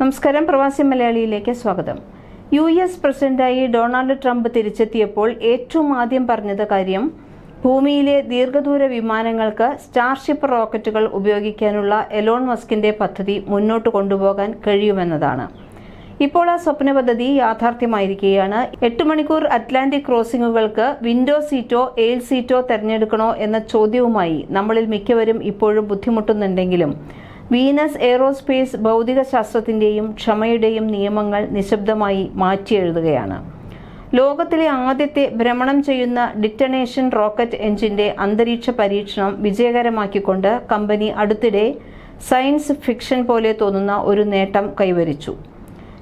നമസ്കാരം, പ്രവാസി മലയാളിയിലേക്ക് സ്വാഗതം. US പ്രസിഡന്റായി ഡൊണാൾഡ് ട്രംപ് തിരിച്ചെത്തിയപ്പോൾ ഏറ്റവും ആദ്യം പറഞ്ഞത് കാര്യം ഭൂമിയിലെ ദീർഘദൂര വിമാനങ്ങൾക്ക് സ്റ്റാർഷിപ്പ് റോക്കറ്റുകൾ ഉപയോഗിക്കാനുള്ള എലോൺ മസ്കിന്റെ പദ്ധതി മുന്നോട്ട് കൊണ്ടുപോകാൻ കഴിയുമെന്നതാണ്. ഇപ്പോൾ ആ സ്വപ്ന പദ്ധതി യാഥാർത്ഥ്യമായിരിക്കുകയാണ്. 8 മണിക്കൂർ അറ്റ്ലാന്റിക് ക്രോസിംഗുകൾക്ക് വിൻഡോ സീറ്റോ എയിൽ സീറ്റോ തെരഞ്ഞെടുക്കണോ എന്ന ചോദ്യവുമായി നമ്മളിൽ മിക്കവരും ഇപ്പോഴും ബുദ്ധിമുട്ടുന്നുണ്ടെങ്കിലും വീനസ് എയ്റോസ്പേസ് ഭൗതിക ശാസ്ത്രത്തിന്റെയും ക്ഷമയുടെയും നിയമങ്ങൾ നിശബ്ദമായി മാറ്റിയെഴുതുകയാണ്. ലോകത്തിലെ ആദ്യത്തെ ഭ്രമണം ചെയ്യുന്ന ഡിറ്റണേഷൻ റോക്കറ്റ് എഞ്ചിന്റെ അന്തരീക്ഷ പരീക്ഷണം വിജയകരമാക്കിക്കൊണ്ട് കമ്പനി അടുത്തിടെ സയൻസ് ഫിക്ഷൻ പോലെ തോന്നുന്ന ഒരു നേട്ടം കൈവരിച്ചു.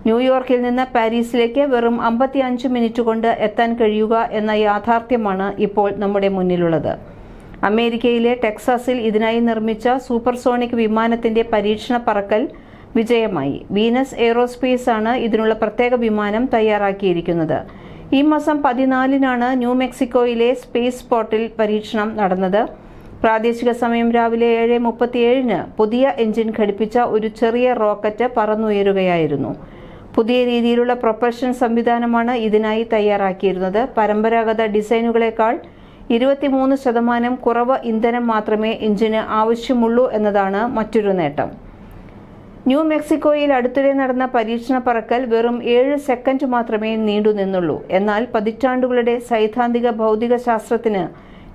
ന്യൂയോർക്കിൽ നിന്ന് പാരീസിലേക്ക് വെറും 55 മിനിറ്റ് കൊണ്ട് എത്താൻ കഴിയുക എന്ന യാഥാർത്ഥ്യമാണ് ഇപ്പോൾ നമ്മുടെ മുന്നിലുള്ളത്. അമേരിക്കയിലെ ടെക്സാസിൽ ഇതിനായി നിർമ്മിച്ച സൂപ്പർസോണിക് വിമാനത്തിന്റെ പരീക്ഷണ പറക്കൽ വിജയമായി. വീനസ് എയ്റോസ്പേസ് ആണ് ഇതിനുള്ള പ്രത്യേക വിമാനം തയ്യാറാക്കിയിരിക്കുന്നത്. ഈ മാസം 14-നാണ് ന്യൂ മെക്സിക്കോയിലെ സ്പേസ് പോർട്ടിൽ പരീക്ഷണം നടന്നത്. പ്രാദേശിക സമയം രാവിലെ 7:37 പുതിയ എഞ്ചിൻ ഘടിപ്പിച്ച ഒരു ചെറിയ റോക്കറ്റ് പറന്നുയരുകയായിരുന്നു. പുതിയ രീതിയിലുള്ള പ്രൊപ്പൽഷൻ സംവിധാനമാണ് ഇതിനായി തയ്യാറാക്കിയിരുന്നത്. പരമ്പരാഗത ഡിസൈനുകളേക്കാൾ 23% കുറവ് ഇന്ധനം മാത്രമേ എഞ്ചിന് ആവശ്യമുള്ളൂ എന്നതാണ് മറ്റൊരു നേട്ടം. ന്യൂ മെക്സിക്കോയിൽ അടുത്തിടെ നടന്ന പരീക്ഷണ പറക്കൽ വെറും 7 സെക്കൻഡ് മാത്രമേ നീണ്ടുനിന്നുള്ളൂ. എന്നാൽ പതിറ്റാണ്ടുകളുടെ സൈദ്ധാന്തിക ഭൗതിക ശാസ്ത്രത്തിന്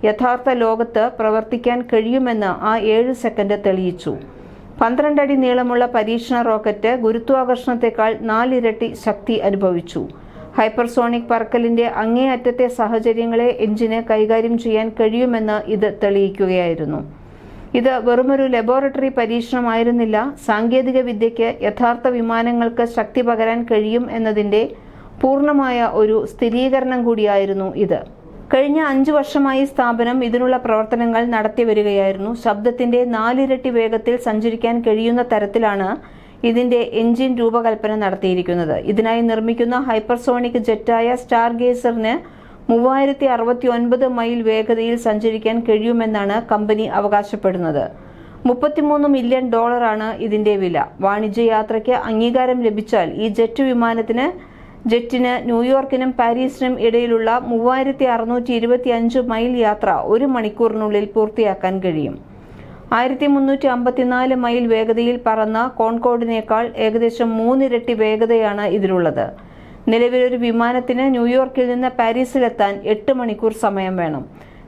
യഥാർത്ഥ ലോകത്ത് പ്രവർത്തിക്കാൻ കഴിയുമെന്ന് ആ 7 സെക്കൻഡ് തെളിയിച്ചു. 12 അടി നീളമുള്ള പരീക്ഷണ റോക്കറ്റ് ഗുരുത്വാകർഷണത്തെക്കാൾ 4 ഇരട്ടി ശക്തി അനുഭവിച്ചു. ഹൈപ്പർസോണിക് പറക്കലിന്റെ അങ്ങേയറ്റത്തെ സാഹചര്യങ്ങളെ എഞ്ചിന് കൈകാര്യം ചെയ്യാൻ കഴിയുമെന്ന് ഇത് തെളിയിക്കുകയായിരുന്നു. ഇത് വെറുമൊരു ലബോറട്ടറി പരീക്ഷണമായിരുന്നില്ല. സാങ്കേതിക വിദ്യയ്ക്ക് യഥാർത്ഥ വിമാനങ്ങൾക്ക് ശക്തി പകരാൻ കഴിയും എന്നതിന്റെ പൂർണ്ണമായ ഒരു സ്ഥിരീകരണം കൂടിയായിരുന്നു ഇത്. കഴിഞ്ഞ 5 വർഷമായി സ്ഥാപനം ഇതിനുള്ള പ്രവർത്തനങ്ങൾ നടത്തി വരികയായിരുന്നു. ശബ്ദത്തിന്റെ 4 ഇരട്ടി വേഗത്തിൽ സഞ്ചരിക്കാൻ കഴിയുന്ന തരത്തിലാണ് ഇതിന്റെ എഞ്ചിൻ രൂപകൽപ്പന നടത്തിയിരിക്കുന്നത്. ഇതിനായി നിർമ്മിക്കുന്ന ഹൈപ്പർസോണിക് ജെറ്റായ സ്റ്റാർഗേസറിന് 3069 മൈൽ വേഗതയിൽ സഞ്ചരിക്കാൻ കഴിയുമെന്നാണ് കമ്പനി അവകാശപ്പെടുന്നത്. $33 മില്യൺ ഇതിന്റെ വില. വാണിജ്യ യാത്രയ്ക്ക് അംഗീകാരം ലഭിച്ചാൽ ഈ ജെറ്റിന് ന്യൂയോർക്കിനും പാരീസിനും ഇടയിലുള്ള 3625 മൈൽ യാത്ര 1 മണിക്കൂറിനുള്ളിൽ പൂർത്തിയാക്കാൻ കഴിയും. 1354 മൈൽ വേഗതയിൽ പറന്ന കോൺകോർഡിനേക്കാൾ ഏകദേശം 3 ഇരട്ടി വേഗതയാണ് ഇതിലുള്ളത്. നിലവിലൊരു വിമാനത്തിന് ന്യൂയോർക്കിൽ നിന്ന് പാരീസിലെത്താൻ 8 മണിക്കൂർ സമയം വേണം.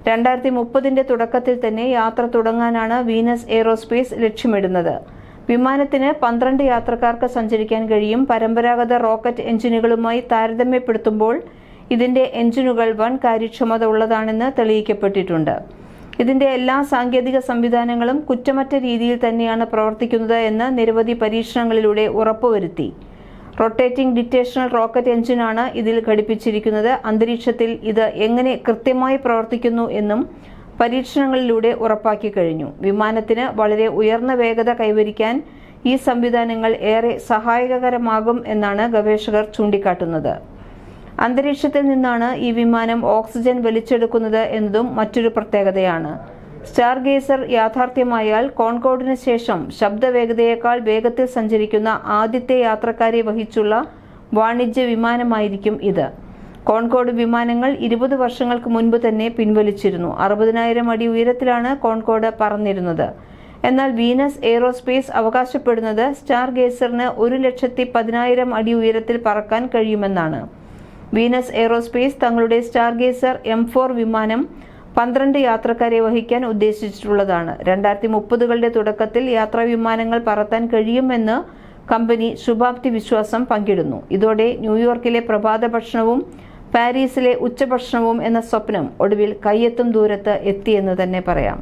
2030 തുടക്കത്തിൽ തന്നെ യാത്ര തുടങ്ങാനാണ് വീനസ് എയ്റോസ്പേസ് ലക്ഷ്യമിടുന്നത്. വിമാനത്തിന് 12 യാത്രക്കാർക്ക് സഞ്ചരിക്കാൻ കഴിയും. പരമ്പരാഗത റോക്കറ്റ് എഞ്ചിനുകളുമായി താരതമ്യപ്പെടുത്തുമ്പോൾ ഇതിന്റെ എഞ്ചിനുകൾ വൻ കാര്യക്ഷമത ഉള്ളതാണെന്ന് തെളിയിക്കപ്പെട്ടിട്ടുണ്ട്. ഇതിന്റെ എല്ലാ സാങ്കേതിക സംവിധാനങ്ങളും കുറ്റമറ്റ രീതിയിൽ തന്നെയാണ് പ്രവർത്തിക്കുന്നത് എന്ന് നിരവധി പരീക്ഷണങ്ങളിലൂടെ ഉറപ്പുവരുത്തി. റൊട്ടേറ്റിംഗ് ഡിറ്റേഷണൽ റോക്കറ്റ് എഞ്ചിനാണ് ഇതിൽ ഘടിപ്പിച്ചിരിക്കുന്നത്. അന്തരീക്ഷത്തിൽ ഇത് എങ്ങനെ കൃത്യമായി പ്രവർത്തിക്കുന്നു എന്നും പരീക്ഷണങ്ങളിലൂടെ ഉറപ്പാക്കി കഴിഞ്ഞു. വിമാനത്തിന് വളരെ ഉയർന്ന വേഗത കൈവരിക്കാൻ ഈ സംവിധാനങ്ങൾ ഏറെ സഹായകരമാകും എന്നാണ് ഗവേഷകർ ചൂണ്ടിക്കാട്ടുന്നത്. അന്തരീക്ഷത്തിൽ നിന്നാണ് ഈ വിമാനം ഓക്സിജൻ വലിച്ചെടുക്കുന്നത് എന്നതും മറ്റൊരു പ്രത്യേകതയാണ്. സ്റ്റാർഗേസർ യാഥാർത്ഥ്യമായാൽ കോൺകോർഡിന് ശേഷം ശബ്ദവേഗതയേക്കാൾ വേഗത്തിൽ സഞ്ചരിക്കുന്ന ആദ്യത്തെ യാത്രക്കാരെ വഹിച്ചുള്ള വാണിജ്യ വിമാനമായിരിക്കും ഇത്. കോൺകോർഡ് വിമാനങ്ങൾ 20 വർഷങ്ങൾക്ക് മുൻപ് തന്നെ പിൻവലിച്ചിരുന്നു. 60,000 അടി ഉയരത്തിലാണ് കോൺകോർഡ് പറന്നിരുന്നത്. എന്നാൽ വീനസ് എയ്റോസ്പേസ് അവകാശപ്പെടുന്നത് സ്റ്റാർഗേസറിന് 1,10,000 അടി ഉയരത്തിൽ പറക്കാൻ കഴിയുമെന്നാണ്. വീനസ് എയ്റോസ്പേസ് തങ്ങളുടെ സ്റ്റാർഗേസർ M4 വിമാനം 12 യാത്രക്കാരെ വഹിക്കാൻ ഉദ്ദേശിച്ചിട്ടുള്ളതാണ്. 2030കളുടെ തുടക്കത്തിൽ യാത്രാ വിമാനങ്ങൾ പറത്താൻ കഴിയുമെന്ന് കമ്പനി ശുഭാപ്തി വിശ്വാസം പങ്കിടുന്നു. ഇതോടെ ന്യൂയോർക്കിലെ പ്രഭാത ഭക്ഷണവും പാരീസിലെ ഉച്ചഭക്ഷണവും എന്ന സ്വപ്നം ഒടുവിൽ കയ്യെത്തും ദൂരത്ത് എത്തിയെന്ന് തന്നെ പറയാം.